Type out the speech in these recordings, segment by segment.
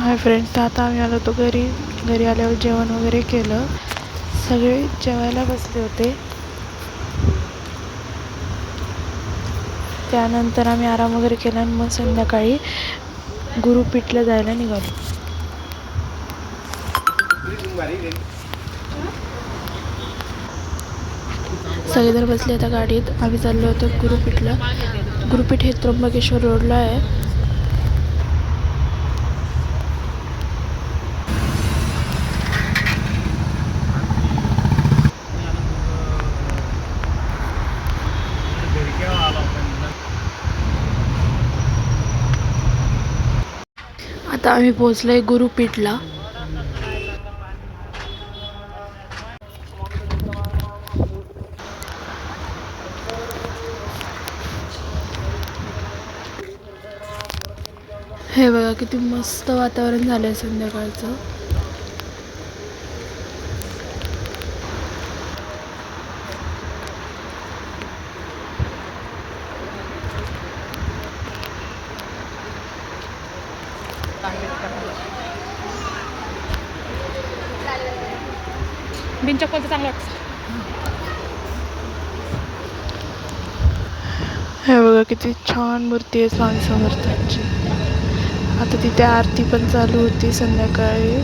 Hi friends, आता आम्ही आलो होतो घरी आल्यावर जेवण वगैरे केलं. सगळे जेवायला बसले होते. त्यानंतर आम्ही आराम वगैरे केला आणि मग संध्याकाळी गुरुपीठला जायला निघालो. सगळेजण बसले आता गाडीत. आम्ही चाललो होतो गुरुपीठला. गुरुपीठ हे त्र्यंबकेश्वर रोडला आहे. आता आम्ही पोहोचलोय गुरुपीठला. हे बघा किती मस्त वातावरण झालंय संध्याकाळचं. बिनचक्कलचं चांगलं वाटतं. हे बघा किती छान मूर्ती आहे स्वामी समर्थांची. आता तिथे आरती पण चालू होती संध्याकाळी.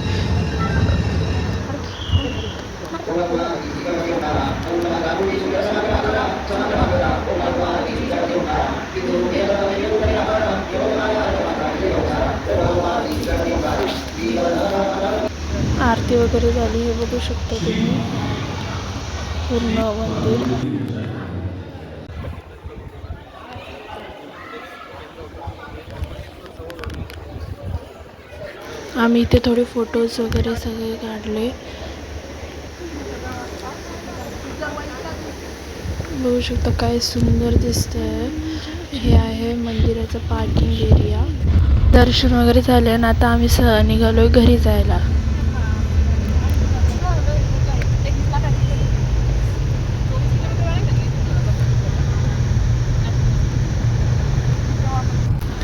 आरती वगैरे झाली, हे बघू शकता तुम्ही पूर्ण मंदिर. आम्ही इथे थोडे फोटोज वगैरे सगळे काढले. बघू शकता काय सुंदर दिसतंय. हे आहे मंदिराचं पार्किंग एरिया. दर्शन वगैरे झाले आणि आता आम्ही निघालोय घरी जायला.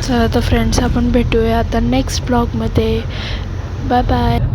चला तर फ्रेंड्स, आपण भेटूया आता नेक्स्ट ब्लॉगमध्ये. Bye bye.